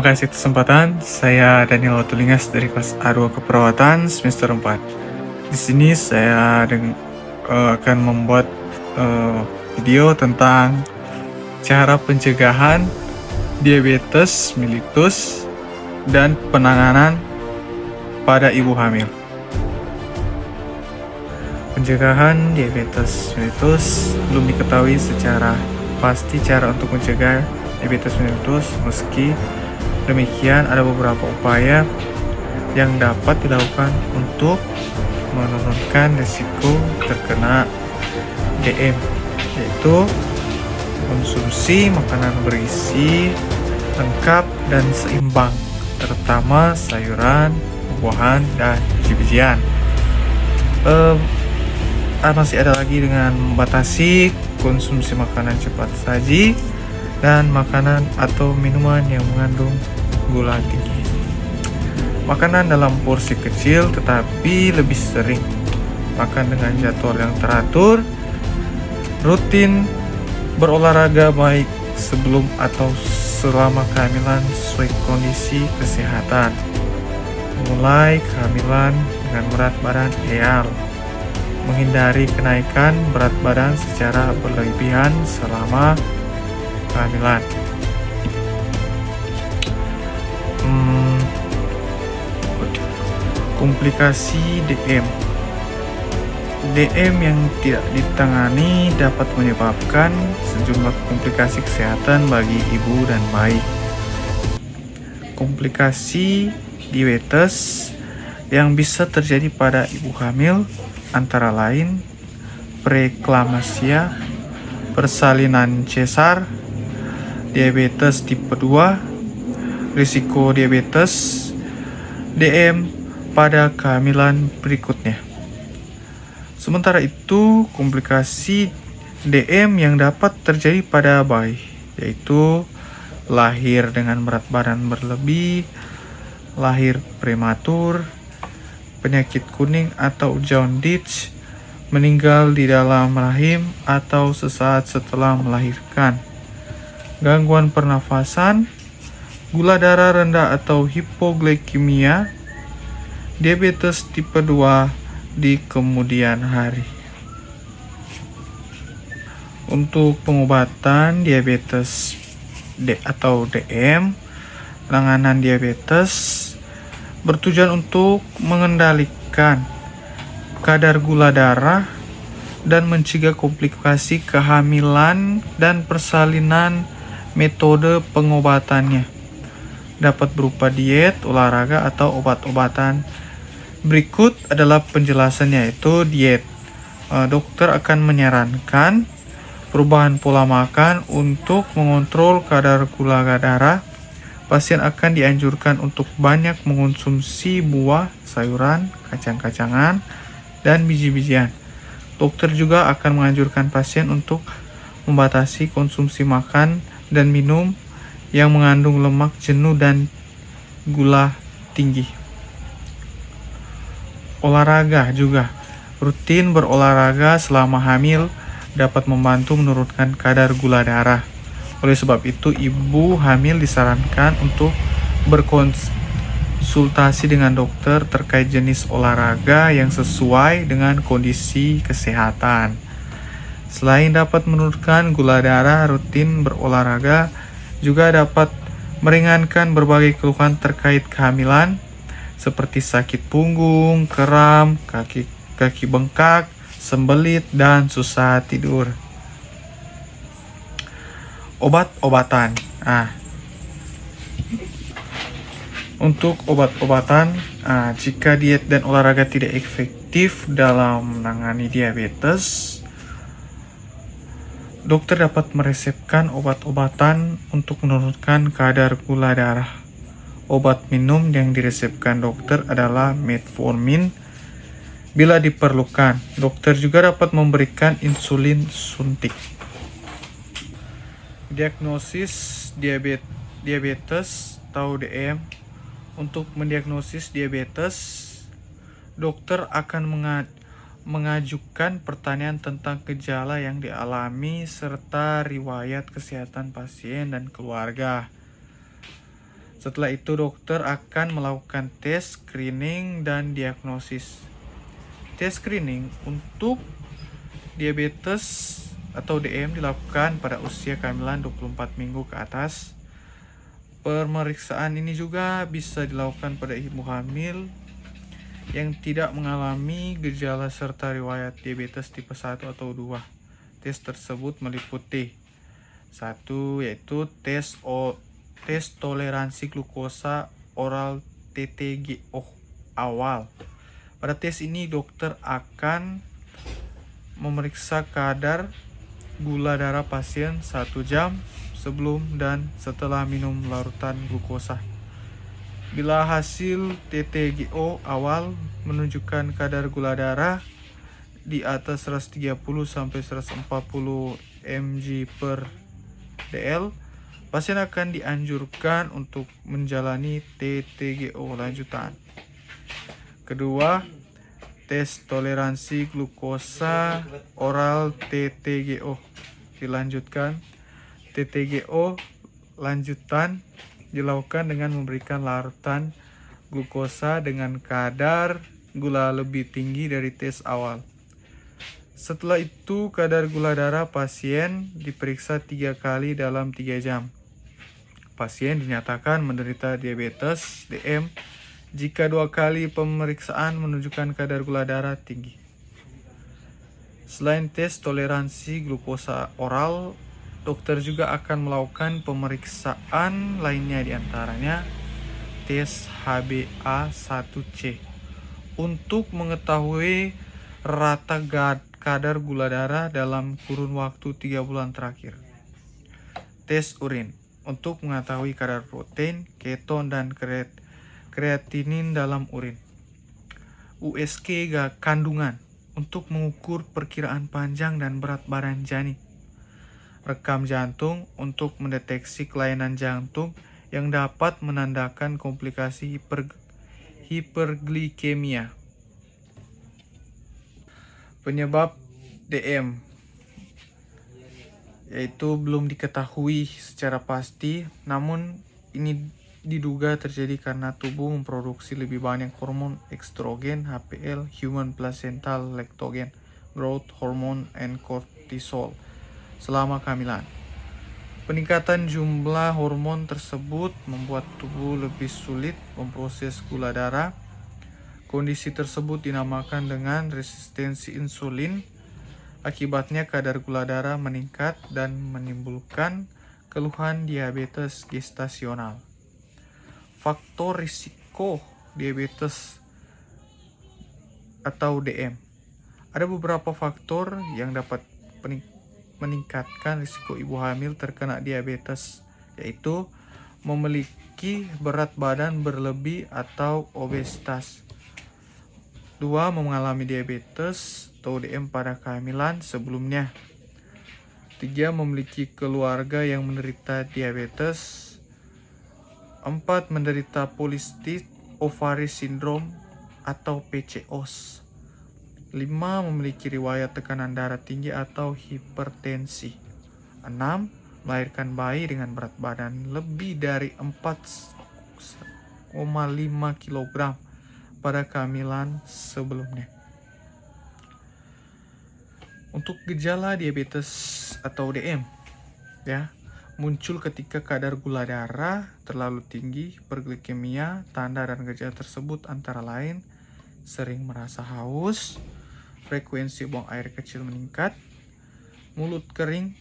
Terima kasih kesempatan. Saya Daniel Tulingas dari kelas A2 Keperawatan semester 4. Di sini saya akan membuat video tentang cara pencegahan diabetes mellitus dan penanganan pada ibu hamil. Pencegahan diabetes mellitus belum diketahui secara pasti cara untuk mencegah diabetes mellitus. Meski demikian, ada beberapa upaya yang dapat dilakukan untuk menurunkan risiko terkena DM, yaitu konsumsi makanan bergizi lengkap dan seimbang, terutama sayuran, buah-buahan, dan biji-bijian. Masih ada lagi dengan membatasi konsumsi makanan cepat saji dan makanan atau minuman yang mengandung gula tinggi. Makanan dalam porsi kecil tetapi lebih sering. Makan dengan jadwal yang teratur. Rutin berolahraga baik sebelum atau selama kehamilan sesuai kondisi kesehatan. Mulai kehamilan dengan berat badan ideal. Menghindari kenaikan berat badan secara berlebihan selama kehamilan. Komplikasi DM. DM yang tidak ditangani dapat menyebabkan sejumlah komplikasi kesehatan bagi ibu dan bayi. Komplikasi diabetes yang bisa terjadi pada ibu hamil antara lain preeklampsia, persalinan cesar, diabetes tipe 2, risiko diabetes DM pada kehamilan berikutnya. Sementara itu, komplikasi DM yang dapat terjadi pada bayi, yaitu lahir dengan berat badan berlebih, lahir prematur, penyakit kuning atau jaundice, meninggal di dalam rahim atau sesaat setelah melahirkan, gangguan pernafasan, gula darah rendah atau hipoglikemia, diabetes tipe 2 di kemudian hari. Untuk pengobatan diabetes atau DM, penanganan diabetes bertujuan untuk mengendalikan kadar gula darah dan mencegah komplikasi kehamilan dan persalinan. Metode pengobatannya dapat berupa diet, olahraga, atau obat-obatan. Berikut adalah penjelasannya, yaitu diet. Dokter akan menyarankan perubahan pola makan untuk mengontrol kadar gula darah. Pasien akan dianjurkan untuk banyak mengonsumsi buah, sayuran, kacang-kacangan, dan biji-bijian. Dokter juga akan menganjurkan pasien untuk membatasi konsumsi makan dan minum yang mengandung lemak jenuh dan gula tinggi. Olahraga juga. Rutin berolahraga selama hamil dapat membantu menurunkan kadar gula darah. Oleh sebab itu, ibu hamil disarankan untuk berkonsultasi dengan dokter terkait jenis olahraga yang sesuai dengan kondisi kesehatan. Selain dapat menurunkan gula darah, rutin berolahraga juga dapat meringankan berbagai keluhan terkait kehamilan seperti sakit punggung, kram, kaki bengkak, sembelit, dan susah tidur. Obat-obatan. Untuk obat-obatan, jika diet dan olahraga tidak efektif dalam menangani diabetes, dokter dapat meresepkan obat-obatan untuk menurunkan kadar gula darah. Obat minum yang diresepkan dokter adalah metformin. Bila diperlukan, dokter juga dapat memberikan insulin suntik. Diagnosis diabetes atau DM. Untuk mendiagnosis diabetes, dokter akan mengajukan pertanyaan tentang gejala yang dialami serta riwayat kesehatan pasien dan keluarga. Setelah itu dokter akan melakukan tes, screening, dan diagnosis. Tes screening untuk diabetes atau DM dilakukan pada usia kehamilan 24 minggu ke atas. Pemeriksaan ini juga bisa dilakukan pada ibu hamil yang tidak mengalami gejala serta riwayat diabetes tipe 1 atau 2. Tes tersebut meliputi 1. Yaitu tes toleransi glukosa oral TTGO awal. Pada tes ini dokter akan memeriksa kadar gula darah pasien 1 jam sebelum dan setelah minum larutan glukosa. Bila hasil TTGO awal menunjukkan kadar gula darah di atas 130 sampai 140 mg per dl, pasien akan dianjurkan untuk menjalani TTGO lanjutan. Kedua, tes toleransi glukosa oral TTGO dilanjutkan. TTGO lanjutan dilakukan dengan memberikan larutan glukosa dengan kadar gula lebih tinggi dari tes awal. Setelah itu, kadar gula darah pasien diperiksa 3 kali dalam 3 jam. Pasien dinyatakan menderita diabetes DM jika 2 kali pemeriksaan menunjukkan kadar gula darah tinggi. Selain tes toleransi glukosa oral, dokter juga akan melakukan pemeriksaan lainnya, diantaranya tes HbA1c untuk mengetahui rata kadar gula darah dalam kurun waktu 3 bulan terakhir. Tes urin untuk mengetahui kadar protein, keton, dan kreatinin dalam urin. USG kandungan untuk mengukur perkiraan panjang dan berat badan janin. Rekam jantung untuk mendeteksi kelainan jantung yang dapat menandakan komplikasi hiperglikemia. Penyebab DM yaitu belum diketahui secara pasti, namun ini diduga terjadi karena tubuh memproduksi lebih banyak hormon estrogen, HPL, human placental lactogen, growth hormone, and cortisol selama kehamilan. Peningkatan jumlah hormon tersebut membuat tubuh lebih sulit memproses gula darah. Kondisi tersebut dinamakan dengan resistensi insulin. Akibatnya kadar gula darah meningkat dan menimbulkan keluhan diabetes gestasional. Faktor risiko diabetes atau DM. Ada beberapa faktor yang dapat meningkatkan risiko ibu hamil terkena diabetes, yaitu memiliki berat badan berlebih atau obesitas. 2. Mengalami diabetes atau DM pada kehamilan sebelumnya. 3. Memiliki keluarga yang menderita diabetes. 4. Menderita polycystic ovary syndrome atau PCOS. 5. Memiliki riwayat tekanan darah tinggi atau hipertensi. 6. Melahirkan bayi dengan berat badan lebih dari 4,5 kg pada kehamilan sebelumnya. Untuk gejala diabetes atau DM, muncul ketika kadar gula darah terlalu tinggi, hiperglikemia. Tanda dan gejala tersebut antara lain sering merasa haus, frekuensi buang air kecil meningkat, mulut kering,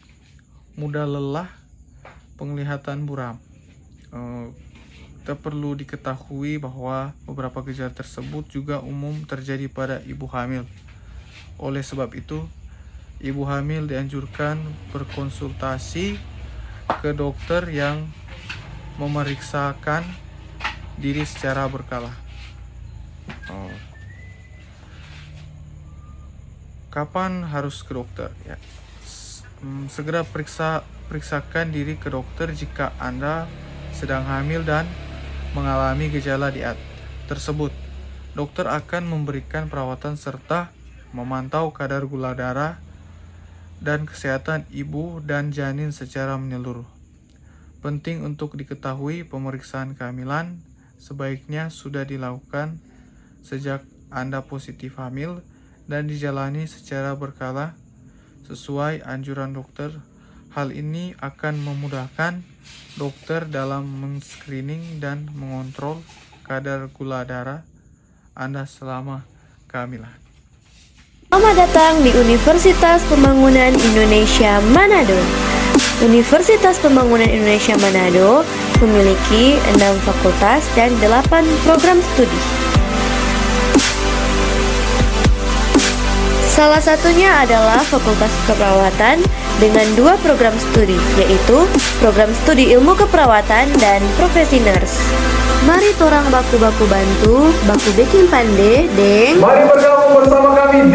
mudah lelah, penglihatan buram. Perlu diketahui bahwa beberapa gejala tersebut juga umum terjadi pada ibu hamil. Oleh sebab itu, ibu hamil dianjurkan berkonsultasi ke dokter yang memeriksakan diri secara berkala. Kapan harus ke dokter? Segera periksakan diri ke dokter jika Anda sedang hamil dan mengalami gejala tersebut. Dokter akan memberikan perawatan serta memantau kadar gula darah dan kesehatan ibu dan janin secara menyeluruh. Penting untuk diketahui pemeriksaan kehamilan sebaiknya sudah dilakukan sejak Anda positif hamil dan dijalani secara berkala sesuai anjuran dokter. Hal ini akan memudahkan dokter dalam men-screening dan mengontrol kadar gula darah Anda selama kehamilan. Selamat datang di Universitas Pembangunan Indonesia Manado. Universitas Pembangunan Indonesia Manado memiliki 6 fakultas dan 8 program studi. Salah satunya adalah Fakultas Keperawatan dengan 2 program studi, yaitu Program Studi Ilmu Keperawatan dan Profesi Nurse. Mari torang baku-baku bantu, baku bikin pande, deng. Mari bergabung bersama kami